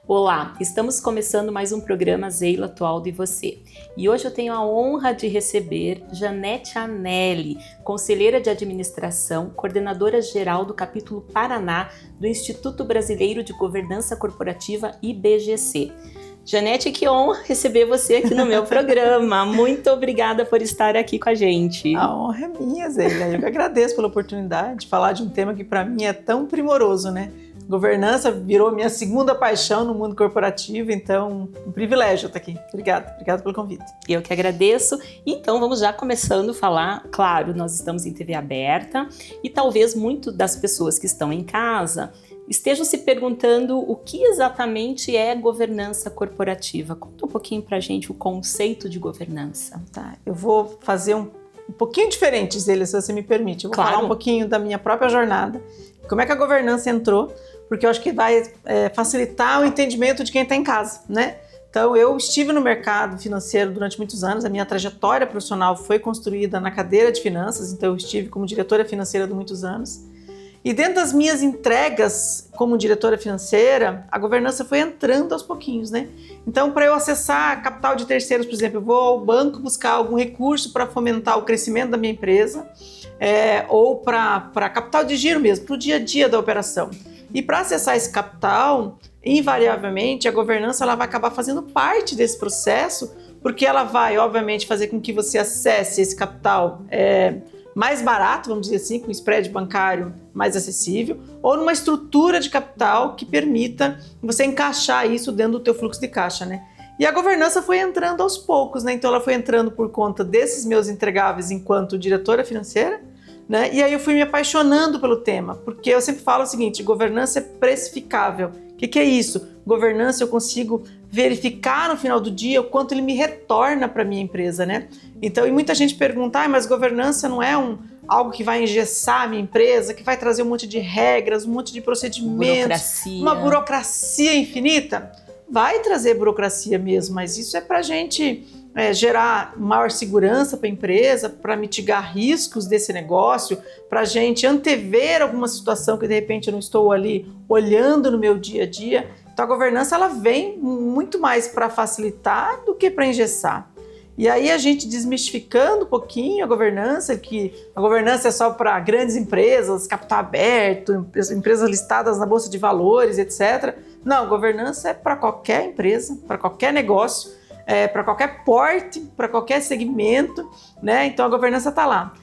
Olá, estamos começando mais um programa Zeila Atualdo e Você. E hoje eu tenho a honra de receber Janete Anelli, conselheira de administração, coordenadora geral do capítulo Paraná do Instituto Brasileiro de Governança Corporativa IBGC. Janete, que honra receber você aqui no meu programa. Muito obrigada por estar aqui com a gente. A honra é minha, Zeila. Eu que agradeço pela oportunidade de falar de um tema que para mim é tão primoroso, né? Governança virou minha segunda paixão no mundo corporativo, então um privilégio estar aqui. Obrigada pelo convite. Eu que agradeço. Então vamos já começando a falar. Claro, nós estamos em TV aberta e talvez muito das pessoas que estão em casa estejam se perguntando o que exatamente é governança corporativa. Conta um pouquinho pra gente o conceito de governança. Tá, eu vou fazer um pouquinho diferente, Zeila, se você me permite. Eu vou Claro. falar um pouquinho da minha própria jornada, como é que a governança entrou, porque eu acho que vai facilitar o entendimento de quem está em casa, né? Então, eu estive no mercado financeiro durante muitos anos, a minha trajetória profissional foi construída na cadeira de finanças, então eu estive como diretora financeira por muitos anos. E dentro das minhas entregas como diretora financeira, a governança foi entrando aos pouquinhos, né? Então, para eu acessar capital de terceiros, por exemplo, eu vou ao banco buscar algum recurso para fomentar o crescimento da minha empresa, ou para capital de giro mesmo, para o dia a dia da operação. E para acessar esse capital, invariavelmente, a governança ela vai acabar fazendo parte desse processo, porque ela vai, obviamente, fazer com que você acesse esse capital mais barato, vamos dizer assim, com spread bancário mais acessível, ou numa estrutura de capital que permita você encaixar isso dentro do teu fluxo de caixa, né? E a governança foi entrando aos poucos, né? Então ela foi entrando por conta desses meus entregáveis enquanto diretora financeira, né? E aí eu fui me apaixonando pelo tema, porque eu sempre falo o seguinte, governança é precificável. O que é isso? Governança eu consigo verificar no final do dia o quanto ele me retorna para a minha empresa, né? Então, e muita gente pergunta, mas governança não é algo que vai engessar a minha empresa, que vai trazer um monte de regras, um monte de procedimentos, uma burocracia infinita? Vai trazer burocracia mesmo, mas isso é para a gente gerar maior segurança para a empresa, para mitigar riscos desse negócio, para a gente antever alguma situação que de repente eu não estou ali olhando no meu dia a dia. Então a governança ela vem muito mais para facilitar do que para engessar. E aí a gente desmistificando um pouquinho a governança, que a governança é só para grandes empresas, capital aberto, empresas listadas na Bolsa de Valores, etc. Não, governança é para qualquer empresa, para qualquer negócio, para qualquer porte, para qualquer segmento, né? Então a governança está lá.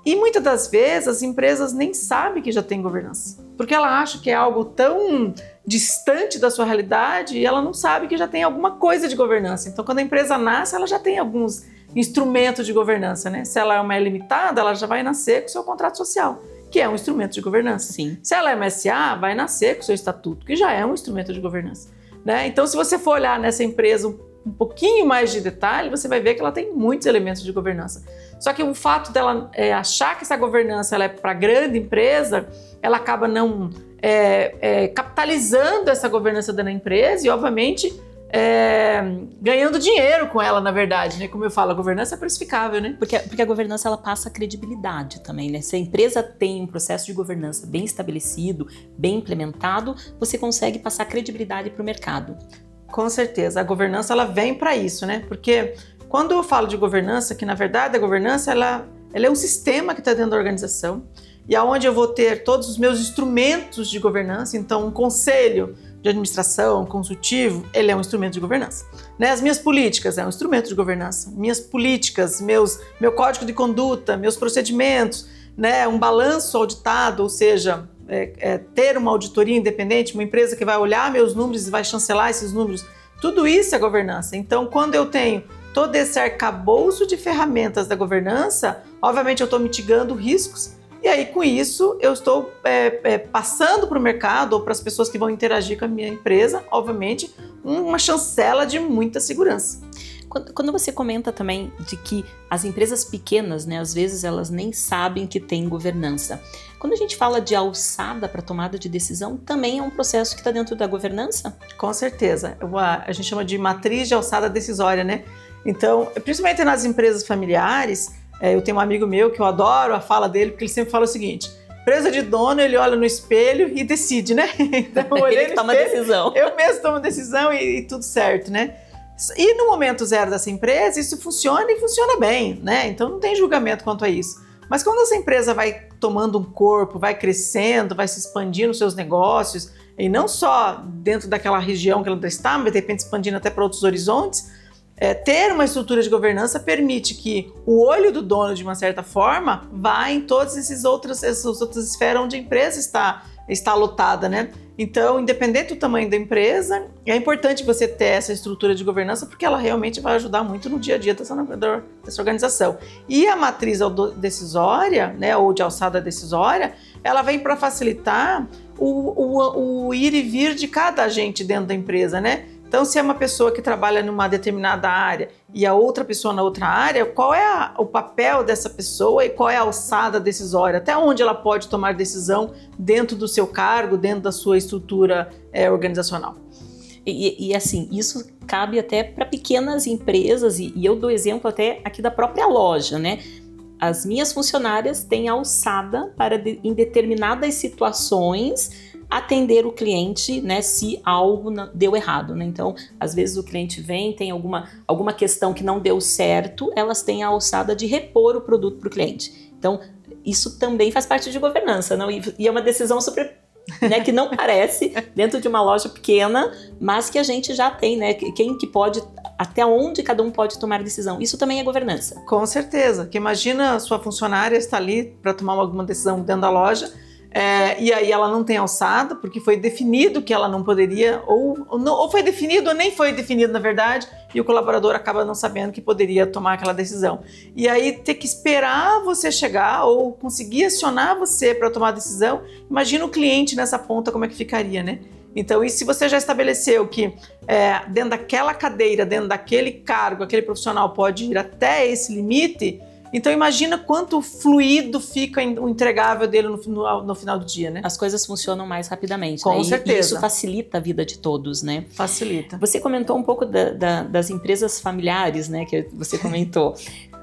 E muitas das vezes as empresas nem sabem que já tem governança, porque ela acha que é algo tão distante da sua realidade e ela não sabe que já tem alguma coisa de governança. Então quando a empresa nasce, ela já tem alguns instrumentos de governança, né? Se ela é uma limitada, ela já vai nascer com o seu contrato social, que é um instrumento de governança. Sim. Se ela é uma SA, vai nascer com o seu estatuto, que já é um instrumento de governança, né? Então se você for olhar nessa empresa um pouquinho mais de detalhe, você vai ver que ela tem muitos elementos de governança. Só que o fato dela achar que essa governança ela é para grande empresa, ela acaba não capitalizando essa governança da empresa e, obviamente, ganhando dinheiro com ela, na verdade, né? Como eu falo, a governança é precificável, né? Porque a governança ela passa credibilidade também, né? Se a empresa tem um processo de governança bem estabelecido, bem implementado, você consegue passar credibilidade para o mercado. Com certeza, a governança ela vem para isso, né? Porque quando eu falo de governança, que na verdade a governança ela é um sistema que está dentro da organização e aonde eu vou ter todos os meus instrumentos de governança. Então, um conselho de administração consultivo, ele é um instrumento de governança, né? As minhas políticas é um instrumento de governança. Minhas políticas, meu código de conduta, meus procedimentos, né? Um balanço auditado, ou seja, ter uma auditoria independente, uma empresa que vai olhar meus números e vai chancelar esses números, tudo isso é governança. Então, quando eu tenho todo esse arcabouço de ferramentas da governança, obviamente eu estou mitigando riscos e aí com isso eu estou passando para o mercado ou para as pessoas que vão interagir com a minha empresa, obviamente, uma chancela de muita segurança. Quando você comenta também de que as empresas pequenas, né, às vezes elas nem sabem que tem governança. Quando a gente fala de alçada para tomada de decisão, também é um processo que está dentro da governança? Com certeza. A gente chama de matriz de alçada decisória, né? Então, principalmente nas empresas familiares, eu tenho um amigo meu que eu adoro a fala dele, porque ele sempre fala o seguinte: Empresa de dono, ele olha no espelho e decide, né? Então, ele toma a decisão. Eu mesmo tomo decisão e tudo certo, né? E no momento zero dessa empresa, isso funciona e funciona bem, né? Então não tem julgamento quanto a isso. Mas quando essa empresa vai tomando um corpo, vai crescendo, vai se expandindo os seus negócios, e não só dentro daquela região que ela está, mas de repente expandindo até para outros horizontes, ter uma estrutura de governança permite que o olho do dono, de uma certa forma, vá em todas essas outras esferas onde a empresa está lotada, né? Então, independente do tamanho da empresa, é importante você ter essa estrutura de governança porque ela realmente vai ajudar muito no dia a dia dessa organização. E a matriz decisória, né, ou de alçada decisória, ela vem para facilitar o ir e vir de cada agente dentro da empresa, né? Então, se é uma pessoa que trabalha numa determinada área e a outra pessoa na outra área, qual é o papel dessa pessoa e qual é a alçada decisória? Até onde ela pode tomar decisão dentro do seu cargo, dentro da sua estrutura organizacional? E assim, isso cabe até para pequenas empresas, e eu dou exemplo até aqui da própria loja, né? As minhas funcionárias têm alçada para, em determinadas situações, atender o cliente, né, se algo deu errado, né? Então, às vezes o cliente vem, tem alguma questão que não deu certo, elas têm a alçada de repor o produto para o cliente. Então, isso também faz parte de governança, não? E é uma decisão super, né, que não parece dentro de uma loja pequena, mas que a gente já tem, né? Quem que pode, até onde cada um pode tomar decisão. Isso também é governança. Com certeza, que imagina a sua funcionária está ali para tomar alguma decisão dentro da loja, e aí ela não tem alçada, porque foi definido que ela não poderia, ou foi definido ou nem foi definido na verdade, e o colaborador acaba não sabendo que poderia tomar aquela decisão. E aí ter que esperar você chegar ou conseguir acionar você para tomar a decisão, imagina o cliente nessa ponta como é que ficaria, né? Então, e se você já estabeleceu que dentro daquela cadeira, dentro daquele cargo, aquele profissional pode ir até esse limite, então imagina quanto fluido fica o entregável dele no final do dia, né? As coisas funcionam mais rapidamente, Com né? certeza. E isso facilita a vida de todos, né? Facilita. Você comentou um pouco das empresas familiares, né? Que você comentou.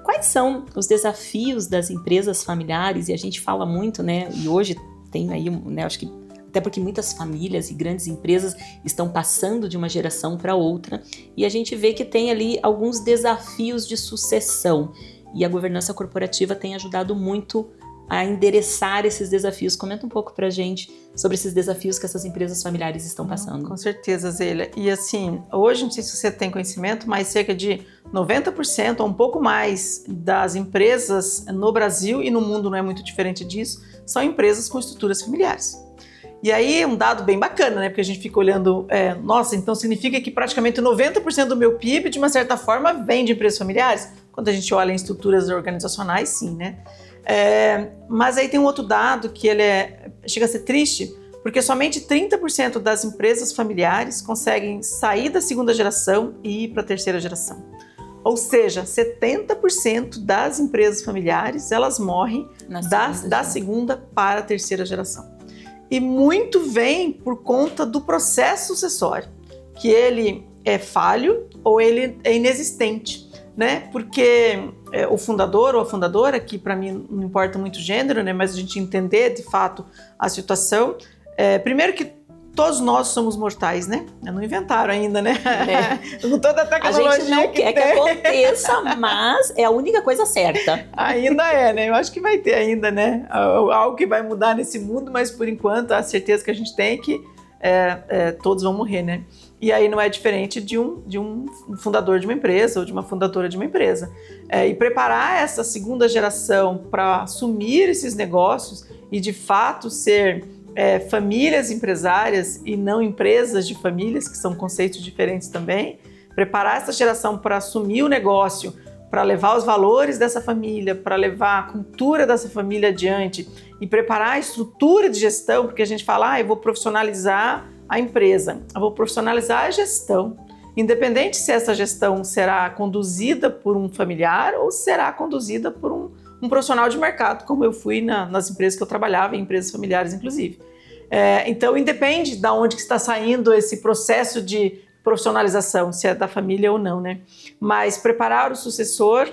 Quais são os desafios das empresas familiares? E a gente fala muito, né? E hoje tem aí, né? Acho que até porque muitas famílias e grandes empresas estão passando de uma geração para outra. E a gente vê que tem ali alguns desafios de sucessão. E a governança corporativa tem ajudado muito a endereçar esses desafios. Comenta um pouco pra gente sobre esses desafios que essas empresas familiares estão passando. Com certeza, Zélia. E assim, hoje, não sei se você tem conhecimento, mas cerca de 90% ou um pouco mais das empresas no Brasil e no mundo não é muito diferente disso, são empresas com estruturas familiares. E aí, um dado bem bacana, né? Porque a gente fica olhando, nossa, então significa que praticamente 90% do meu PIB, de uma certa forma, vem de empresas familiares? Quando a gente olha em estruturas organizacionais, sim, né? Mas aí tem um outro dado que ele chega a ser triste, porque somente 30% das empresas familiares conseguem sair da segunda geração e ir para a terceira geração. Ou seja, 70% das empresas familiares, elas morrem da segunda para a terceira geração. E muito vem por conta do processo sucessório, que ele é falho ou ele é inexistente, né? Porque o fundador ou a fundadora, que para mim não importa muito o gênero, né? Mas a gente entender de fato a situação, primeiro que todos nós somos mortais, né? Não inventaram ainda, né? Com toda a tecnologia a gente não quer que aconteça, mas é a única coisa certa. Ainda né? Eu acho que vai ter ainda, né? Algo que vai mudar nesse mundo, mas por enquanto a certeza que a gente tem é que todos vão morrer, né? E aí não é diferente de um fundador de uma empresa ou de uma fundadora de uma empresa. E preparar essa segunda geração para assumir esses negócios e de fato ser famílias empresárias e não empresas de famílias, que são conceitos diferentes também. Preparar essa geração para assumir o negócio, para levar os valores dessa família, para levar a cultura dessa família adiante e preparar a estrutura de gestão, porque a gente fala, eu vou profissionalizar a empresa, eu vou profissionalizar a gestão, independente se essa gestão será conduzida por um familiar ou será conduzida por um profissional de mercado, como eu fui nas empresas que eu trabalhava, em empresas familiares inclusive. Então, independe de onde que está saindo esse processo de profissionalização, se é da família ou não, né? Mas preparar o sucessor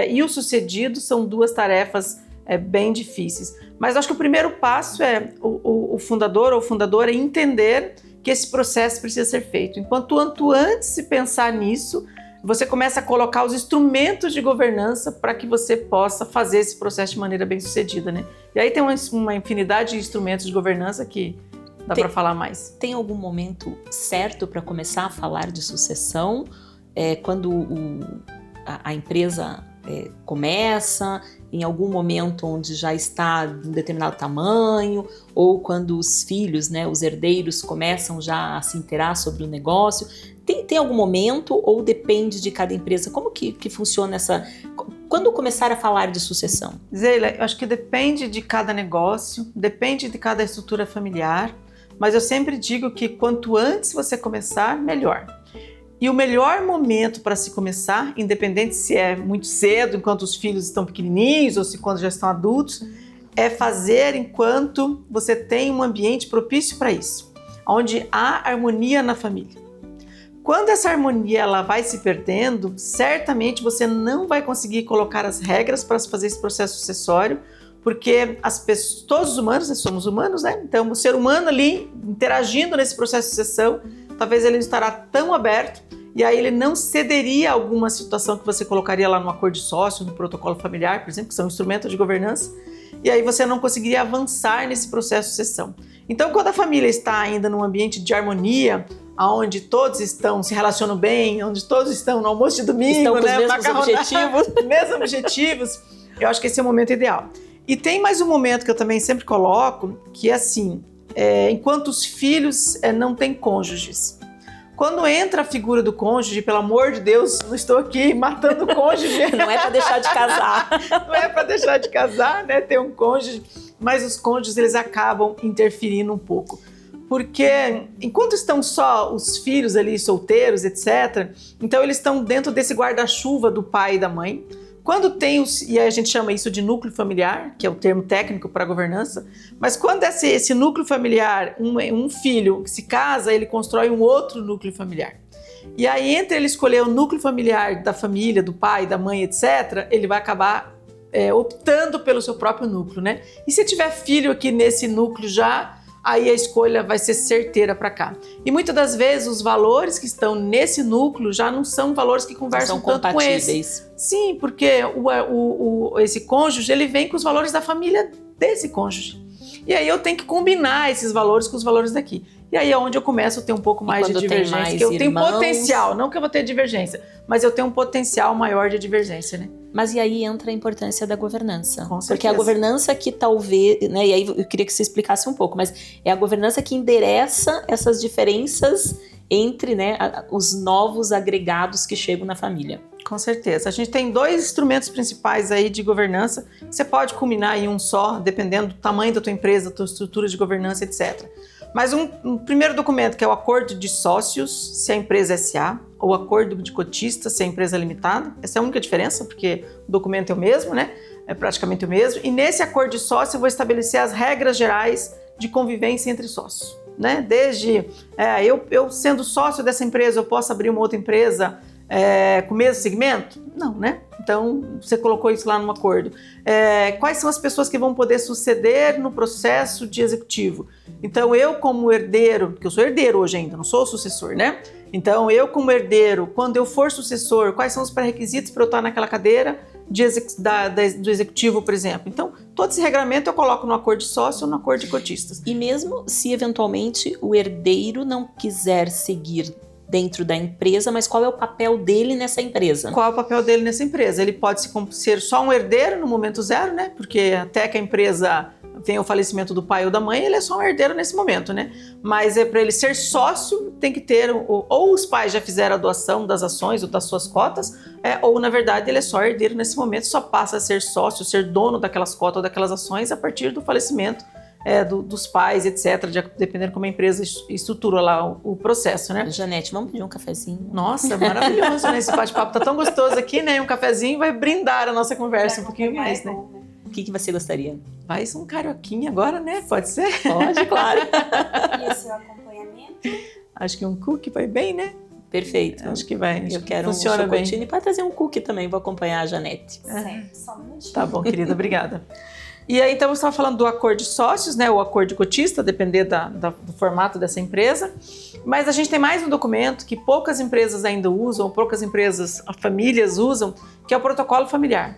e o sucedido são duas tarefas bem difíceis. Mas acho que o primeiro passo é o fundador ou fundadora entender que esse processo precisa ser feito. Enquanto antes se pensar nisso, você começa a colocar os instrumentos de governança para que você possa fazer esse processo de maneira bem sucedida, né? E aí tem uma infinidade de instrumentos de governança que dá para falar mais. Tem algum momento certo para começar a falar de sucessão? Quando a empresa começa, em algum momento onde já está de um determinado tamanho, ou quando os filhos, né, os herdeiros começam já a se inteirar sobre o negócio? Tem algum momento ou depende de cada empresa? Como que funciona essa... Quando começar a falar de sucessão? Zeila, eu acho que depende de cada negócio, depende de cada estrutura familiar, mas eu sempre digo que quanto antes você começar, melhor. E o melhor momento para se começar, independente se é muito cedo, enquanto os filhos estão pequenininhos ou se quando já estão adultos, é fazer enquanto você tem um ambiente propício para isso, onde há harmonia na família. Quando essa harmonia ela vai se perdendo, certamente você não vai conseguir colocar as regras para fazer esse processo sucessório, porque todos os humanos, nós somos humanos, né? Então o ser humano ali interagindo nesse processo de sucessão, talvez ele não estará tão aberto e aí ele não cederia a alguma situação que você colocaria lá no acordo de sócio, no protocolo familiar, por exemplo, que são instrumentos de governança, e aí você não conseguiria avançar nesse processo de sucessão. Então, quando a família está ainda num ambiente de harmonia, onde todos se relacionam bem, onde todos estão no almoço de domingo, estão com os mesmos objetivos. mesmos objetivos, eu acho que esse é o momento ideal. E tem mais um momento que eu também sempre coloco, que é assim, enquanto os filhos não têm cônjuges. Quando entra a figura do cônjuge, pelo amor de Deus, não estou aqui matando o cônjuge. Não é para deixar de casar. Não é para deixar de casar, né? Ter um cônjuge, mas os cônjuges eles acabam interferindo um pouco. Porque enquanto estão só os filhos ali solteiros, etc., então eles estão dentro desse guarda-chuva do pai e da mãe. Quando tem e a gente chama isso de núcleo familiar, que é o termo técnico para governança, mas quando esse núcleo familiar, um filho que se casa, ele constrói um outro núcleo familiar. E aí, entre ele escolher o núcleo familiar da família, do pai, da mãe, etc., ele vai acabar optando pelo seu próprio núcleo, né? E se tiver filho aqui nesse núcleo já, aí a escolha vai ser certeira para cá. E muitas das vezes os valores que estão nesse núcleo já não são valores que conversam tanto com esse. Sim, porque esse cônjuge ele vem com os valores da família desse cônjuge. E aí eu tenho que combinar esses valores com os valores daqui. E aí é onde eu começo a ter um pouco mais de divergência. Que eu tenho potencial, não que eu vou ter divergência, mas eu tenho um potencial maior de divergência, né? Mas e aí entra a importância da governança. Com certeza. Porque a governança que talvez, né, e aí eu queria que você explicasse um pouco, mas é a governança que endereça essas diferenças entre, né, os novos agregados que chegam na família. Com certeza. A gente tem 2 instrumentos principais aí de governança. Você pode combinar em um só, dependendo do tamanho da tua empresa, da tua estrutura de governança, etc. Mas um primeiro documento, que é o acordo de sócios, se a empresa é SA, ou o acordo de cotistas, se a empresa é limitada. Essa é a única diferença, porque o documento é o mesmo, né? É praticamente o mesmo. E nesse acordo de sócio eu vou estabelecer as regras gerais de convivência entre sócios, né? Desde eu sendo sócio dessa empresa, eu posso abrir uma outra empresa com o mesmo segmento? Não, né? Então, você colocou isso lá no acordo. Quais são as pessoas que vão poder suceder no processo de executivo? Então, eu como herdeiro, porque eu sou herdeiro hoje ainda, não sou o sucessor, né? Então, eu como herdeiro, quando eu for sucessor, quais são os pré-requisitos para eu estar naquela cadeira do executivo, por exemplo? Então, todo esse regramento eu coloco no acordo de sócio ou no acordo de cotistas. E mesmo se, eventualmente, o herdeiro não quiser seguir dentro da empresa, mas qual é o papel dele nessa empresa? Qual é o papel dele nessa empresa? Ele pode ser só um herdeiro no momento zero, né? Porque até que a empresa tenha o falecimento do pai ou da mãe, ele é só um herdeiro nesse momento, né? Mas para ele ser sócio, tem que ter, ou os pais já fizeram a doação das ações ou das suas cotas, ou na verdade ele é só herdeiro nesse momento, só passa a ser sócio, ser dono daquelas cotas ou daquelas ações a partir do falecimento dos pais, etc., dependendo como a empresa estrutura lá o processo, né? Janete, vamos pedir um cafezinho? Nossa, maravilhoso, né? Esse bate-papo tá tão gostoso aqui, né? Um cafezinho vai brindar a nossa conversa um pouquinho mais, né? O que você gostaria? Vai um carioquinha agora, né? Pode ser? Pode, claro. E o seu acompanhamento? Acho que um cookie vai bem, né? Perfeito. Acho que vai. Eu quero funciona um chocotine. Pode trazer um cookie também, vou acompanhar a Janete. Certo, só um minutinho. Tá bom, querida, obrigada. E aí, então, você estava falando do acordo de sócios, né? O acordo de cotista, depender do formato dessa empresa. Mas a gente tem mais um documento que poucas empresas ainda usam, poucas empresas, famílias usam, que é o protocolo familiar.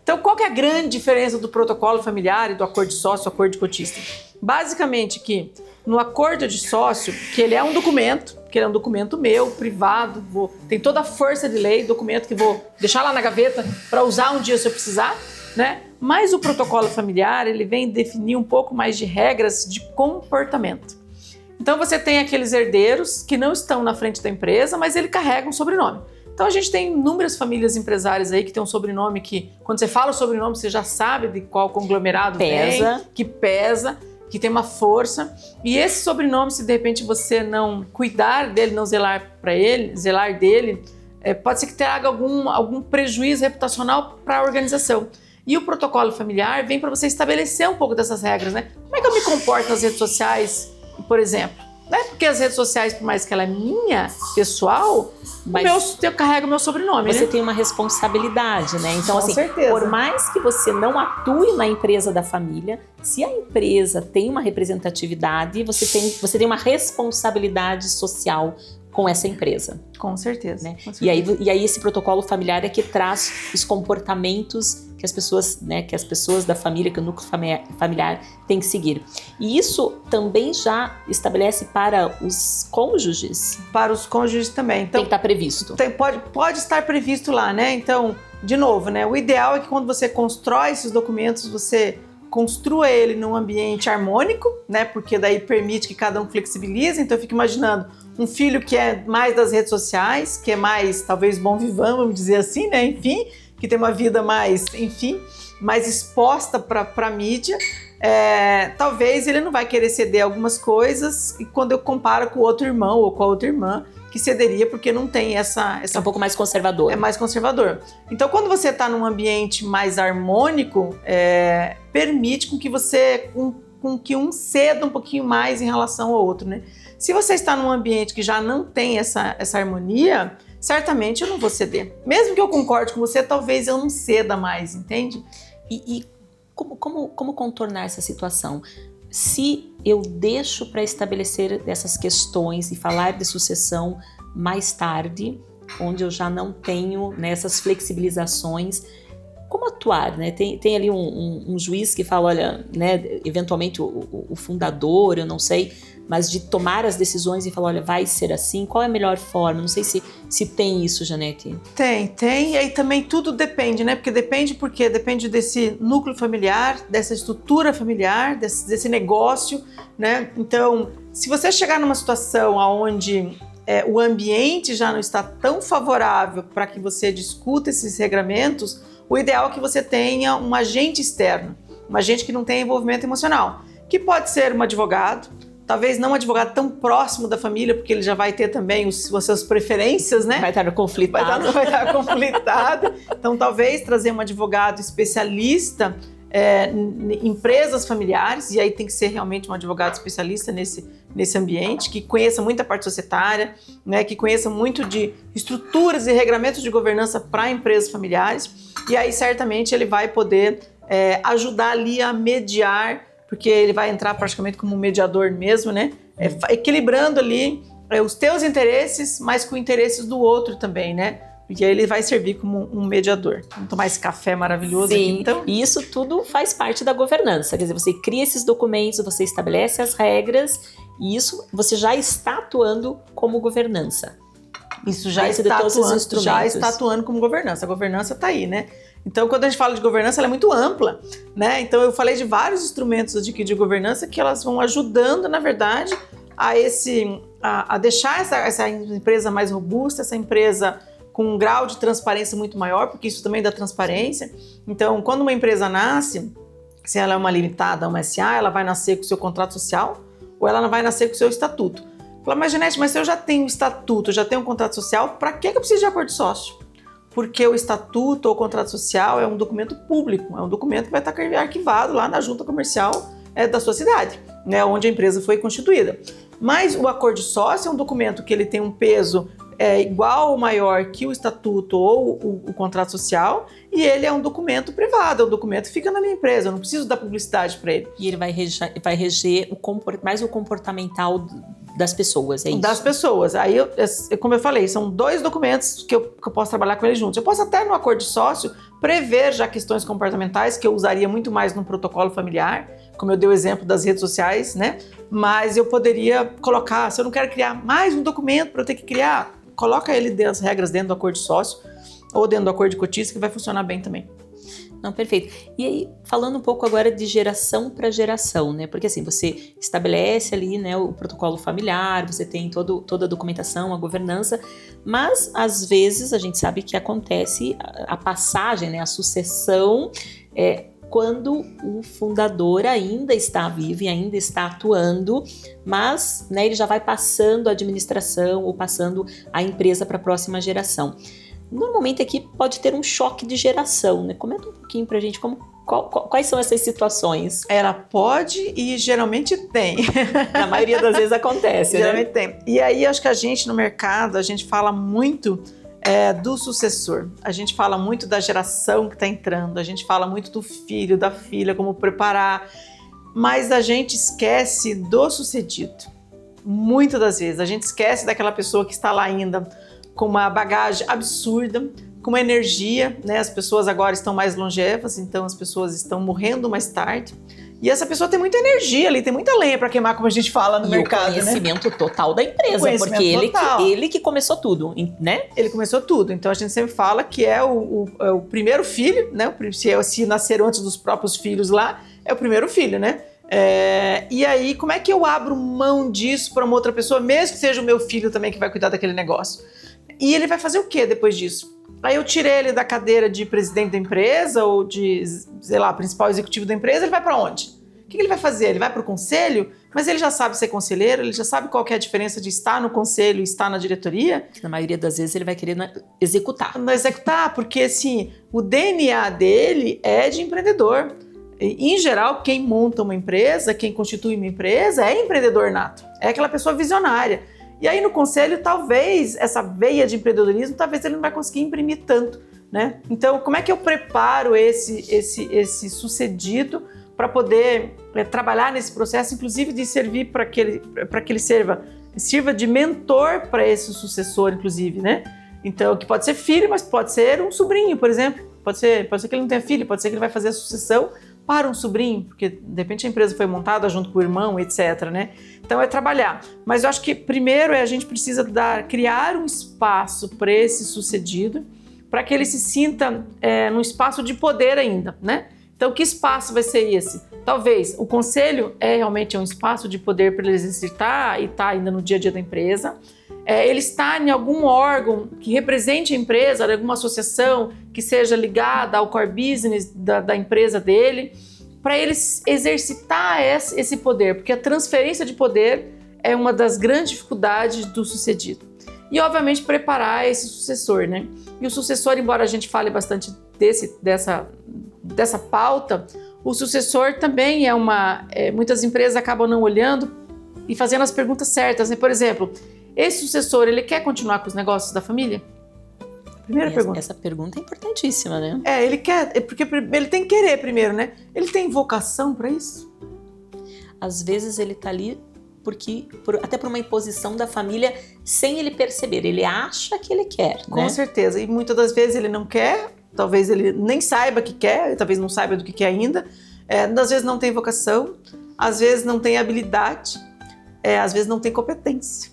Então, qual que é a grande diferença do protocolo familiar e do acordo de sócio, acordo de cotista? Basicamente que no acordo de sócio, que ele é um documento meu, privado, tem toda a força de lei, documento que vou deixar lá na gaveta para usar um dia se eu precisar, né? Mas o protocolo familiar, ele vem definir um pouco mais de regras de comportamento. Então você tem aqueles herdeiros que não estão na frente da empresa, mas ele carrega um sobrenome. Então a gente tem inúmeras famílias empresárias aí que tem um sobrenome que, quando você fala o sobrenome, você já sabe de qual conglomerado Pesa. vem, que pesa, que tem uma força. E esse sobrenome, se de repente você não cuidar dele, não zelar dele, pode ser que traga algum prejuízo reputacional para a organização. E o protocolo familiar vem para você estabelecer um pouco dessas regras, né? Como é que eu me comporto nas redes sociais, por exemplo? Né? Porque as redes sociais, por mais que ela é minha, pessoal, eu carrego o meu sobrenome, Você né? tem uma responsabilidade, né? Então, Com assim, certeza. por mais que você não atue na empresa da família, se a empresa tem uma representatividade, você tem uma responsabilidade social com essa empresa. Com certeza. Né? Com certeza. E aí esse protocolo familiar é que traz os comportamentos que as pessoas da família, que o núcleo familiar tem que seguir. E isso também já estabelece para os cônjuges? Para os cônjuges também. Então, Tem que estar previsto. pode estar previsto lá, né? Então, de novo, né? O ideal é que quando você constrói esses documentos, você construa ele num ambiente harmônico, né? Porque daí permite que cada um flexibilize. Então, eu fico imaginando um filho que é mais das redes sociais, que é mais, talvez, bom vivão, vamos dizer assim, né? Enfim, que tem uma vida mais, enfim, mais exposta para a mídia. Talvez ele não vai querer ceder algumas coisas, e quando eu comparo com o outro irmão ou com a outra irmã, que cederia porque não tem essa... É um pouco mais conservador. É mais conservador. Então, quando você está num ambiente mais harmônico, permite com que um ceda um pouquinho mais em relação ao outro, né? Se você está num ambiente que já não tem essa harmonia, certamente eu não vou ceder. Mesmo que eu concorde com você, talvez eu não ceda mais, entende? E como contornar essa situação? Se eu deixo para estabelecer essas questões e falar de sucessão mais tarde, onde eu já não tenho essas flexibilizações, como atuar, né? Tem ali um juiz que fala, olha, né, eventualmente o fundador, eu não sei, mas de tomar as decisões e falar, olha, vai ser assim, qual é a melhor forma? Não sei se tem isso, Janete. Tem, e aí também tudo depende, né? Porque depende desse núcleo familiar, dessa estrutura familiar, desse negócio, né? Então, se você chegar numa situação onde o ambiente já não está tão favorável para que você discuta esses regramentos, o ideal é que você tenha um agente externo, um agente que não tenha envolvimento emocional, que pode ser um advogado, talvez não um advogado tão próximo da família, porque ele já vai ter também as suas preferências, né? Vai estar conflitado. Vai estar conflitado. Então, talvez trazer um advogado especialista em empresas familiares, e aí tem que ser realmente um advogado especialista nesse ambiente, que conheça muito a parte societária, né, que conheça muito de estruturas e regramentos de governança para empresas familiares, e aí certamente ele vai poder ajudar ali a mediar, porque ele vai entrar praticamente como um mediador mesmo, né, equilibrando ali os teus interesses, mas com interesses do outro também, né? E aí ele vai servir como um mediador. Vamos tomar esse café maravilhoso. Sim, aqui, então. E isso tudo faz parte da governança. Quer dizer, você cria esses documentos, você estabelece as regras, e isso você já está atuando como governança. Isso já está atuando como governança. A governança está aí, né? Então, quando a gente fala de governança, ela é muito ampla, né? Então, eu falei de vários instrumentos de governança que elas vão ajudando, na verdade, a deixar essa empresa mais robusta, essa empresa com um grau de transparência muito maior, porque isso também dá transparência. Então, quando uma empresa nasce, se ela é uma limitada, uma SA, ela vai nascer com o seu contrato social ou ela não vai nascer com o seu estatuto. Fala, mas Janete, mas se eu já tenho um estatuto, já tenho um contrato social, para que eu preciso de acordo de sócio? Porque o estatuto ou o contrato social é um documento público, é um documento que vai estar arquivado lá na junta comercial da sua cidade, né, onde a empresa foi constituída. Mas o acordo de sócio é um documento que ele tem um peso é igual ou maior que o estatuto ou o contrato social, e ele é um documento privado, é um documento que fica na minha empresa, eu não preciso dar publicidade para ele. E ele vai reger mais o comportamental das pessoas, é isso? Das pessoas. Aí, como eu falei, são 2 documentos que eu posso trabalhar com eles juntos. Eu posso até no acordo de sócio prever já questões comportamentais, que eu usaria muito mais no protocolo familiar, como eu dei o exemplo das redes sociais, né? Mas eu poderia colocar, se eu não quero criar mais um documento para eu ter que criar, coloca ele as regras dentro do acordo de sócio ou dentro do acordo de cotista, que vai funcionar bem também. Não, perfeito. E aí, falando um pouco agora de geração para geração, né? Porque assim, você estabelece ali, né, o protocolo familiar, você tem toda a documentação, a governança, mas às vezes a gente sabe que acontece a passagem, né, a sucessão, quando o fundador ainda está vivo e ainda está atuando, mas, né, ele já vai passando a administração ou passando a empresa para a próxima geração. Normalmente aqui pode ter um choque de geração, né? Comenta um pouquinho pra gente quais são essas situações. Ela pode e geralmente tem. Na maioria das vezes acontece, geralmente tem. E aí acho que a gente no mercado, a gente fala muito do sucessor. A gente fala muito da geração que está entrando, a gente fala muito do filho, da filha, como preparar, mas a gente esquece do sucedido. Muitas das vezes a gente esquece daquela pessoa que está lá ainda com uma bagagem absurda, com uma energia, né? As pessoas agora estão mais longevas, então as pessoas estão morrendo mais tarde. E essa pessoa tem muita energia ali, tem muita lenha para queimar, como a gente fala no mercado, né? O conhecimento total da empresa, porque ele que começou tudo, né? Ele começou tudo, então a gente sempre fala que é o primeiro filho, né? Se nasceram antes dos próprios filhos lá, é o primeiro filho, né? E aí, como é que eu abro mão disso para uma outra pessoa, mesmo que seja o meu filho também que vai cuidar daquele negócio? E ele vai fazer o que depois disso? Aí eu tirei ele da cadeira de presidente da empresa ou de, sei lá, principal executivo da empresa, ele vai para onde? O que ele vai fazer? Ele vai para o conselho? Mas ele já sabe ser conselheiro, ele já sabe qual que é a diferença de estar no conselho e estar na diretoria? Na maioria das vezes ele vai querer executar. Não executar, porque assim, o DNA dele é de empreendedor. Em geral, quem monta uma empresa, quem constitui uma empresa é empreendedor nato, é aquela pessoa visionária. E aí no conselho, talvez, essa veia de empreendedorismo, talvez ele não vai conseguir imprimir tanto, né? Então, como é que eu preparo esse sucedido para poder trabalhar nesse processo, inclusive de servir para que ele sirva de mentor para esse sucessor, inclusive, né? Então, que pode ser filho, mas pode ser um sobrinho, por exemplo. Pode ser que ele não tenha filho, pode ser que ele vai fazer a sucessão para um sobrinho, porque de repente a empresa foi montada junto com o irmão, etc, né? Então é trabalhar. Mas eu acho que primeiro a gente precisa criar um espaço para esse sucedido, para que ele se sinta num espaço de poder ainda, né? Então que espaço vai ser esse? Talvez o conselho realmente um espaço de poder para ele exercitar e estar ainda no dia a dia da empresa. Ele está em algum órgão que represente a empresa, alguma associação que seja ligada ao core business da empresa dele, para ele exercitar esse poder, porque a transferência de poder é uma das grandes dificuldades do sucedido. E, obviamente, preparar esse sucessor, né? E o sucessor, embora a gente fale bastante dessa pauta, o sucessor também muitas empresas acabam não olhando e fazendo as perguntas certas, né? Por exemplo, esse sucessor, ele quer continuar com os negócios da família? Primeira pergunta. Essa pergunta é importantíssima, né? Ele quer, porque ele tem que querer primeiro, né? Ele tem vocação para isso? Às vezes ele tá ali até por uma imposição da família sem ele perceber. Ele acha que ele quer, né? Com certeza. E muitas das vezes ele não quer, talvez ele nem saiba que quer, talvez não saiba do que quer ainda. Às vezes não tem vocação, às vezes não tem habilidade, às vezes não tem competência,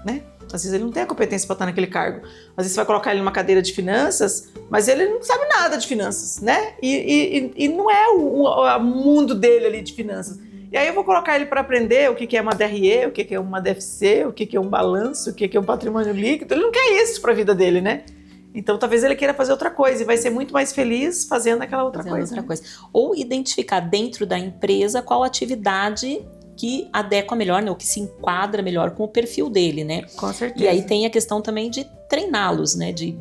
né? Às vezes ele não tem a competência para estar naquele cargo. Às vezes você vai colocar ele numa cadeira de finanças, mas ele não sabe nada de finanças, né? E não é o mundo dele ali de finanças. E aí eu vou colocar ele para aprender o que é uma DRE, o que é uma DFC, o que é um balanço, o que é um patrimônio líquido. Ele não quer isso para a vida dele, né? Então talvez ele queira fazer outra coisa e vai ser muito mais feliz fazendo aquela outra coisa. Ou identificar dentro da empresa qual atividade que adequa melhor, né, ou que se enquadra melhor com o perfil dele, né? Com certeza. E aí tem a questão também de treiná-los, né, de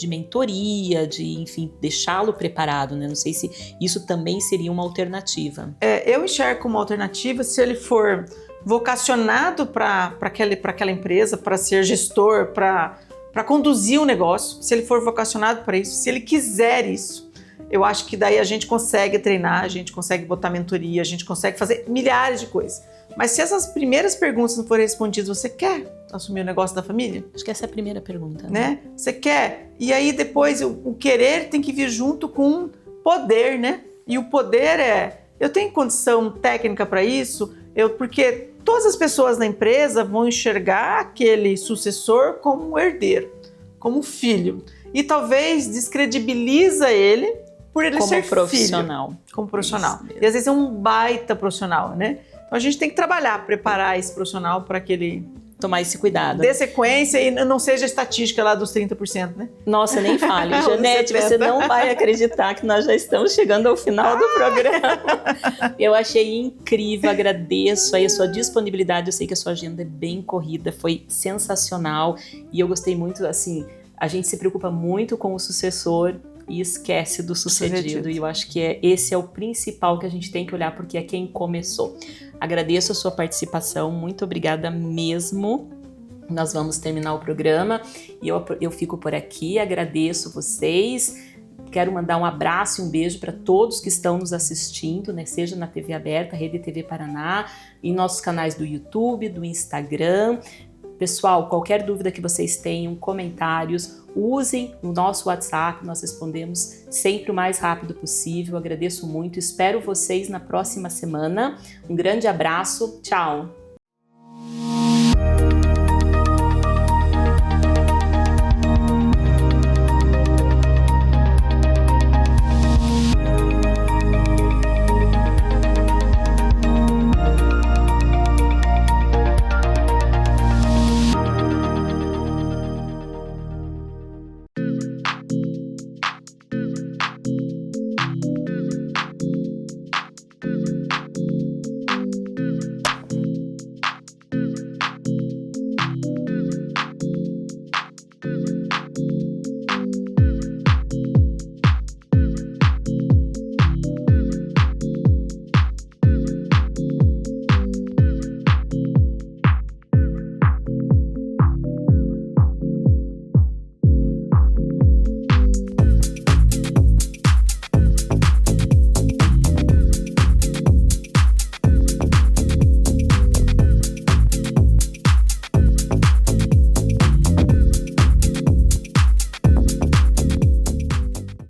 mentoria, de, enfim, deixá-lo preparado, né? Não sei se isso também seria uma alternativa. Eu enxergo como alternativa se ele for vocacionado para aquela empresa, para ser gestor, para conduzir um negócio, se ele for vocacionado para isso, se ele quiser isso, eu acho que daí a gente consegue treinar, a gente consegue botar mentoria, a gente consegue fazer milhares de coisas. Mas se essas primeiras perguntas não forem respondidas, você quer assumir o negócio da família? Acho que essa é a primeira pergunta, né? Você quer? E aí depois o querer tem que vir junto com poder, né? E o poder eu tenho condição técnica para isso? Porque todas as pessoas na empresa vão enxergar aquele sucessor como um herdeiro, como um filho. E talvez descredibiliza ele por ele como ser profissional. Filho. Como profissional. E às vezes é um baita profissional, né? Então a gente tem que trabalhar, preparar esse profissional para que ele tomar esse cuidado. Dê sequência e não seja a estatística lá dos 30%, né? Nossa, nem fale. Janete, você não vai acreditar que nós já estamos chegando ao final do programa. Eu achei incrível, agradeço aí a sua disponibilidade. Eu sei que a sua agenda é bem corrida, foi sensacional. E eu gostei muito, assim, a gente se preocupa muito com o sucessor e esquece do sucedido. E eu acho que esse é o principal que a gente tem que olhar, porque é quem começou. Agradeço a sua participação, muito obrigada mesmo. Nós vamos terminar o programa e eu fico por aqui, agradeço vocês. Quero mandar um abraço e um beijo para todos que estão nos assistindo, né? Seja na TV aberta, Rede TV Paraná, em nossos canais do YouTube, do Instagram. Pessoal, qualquer dúvida que vocês tenham, comentários, usem o nosso WhatsApp, nós respondemos sempre o mais rápido possível. Agradeço muito, espero vocês na próxima semana. Um grande abraço, tchau!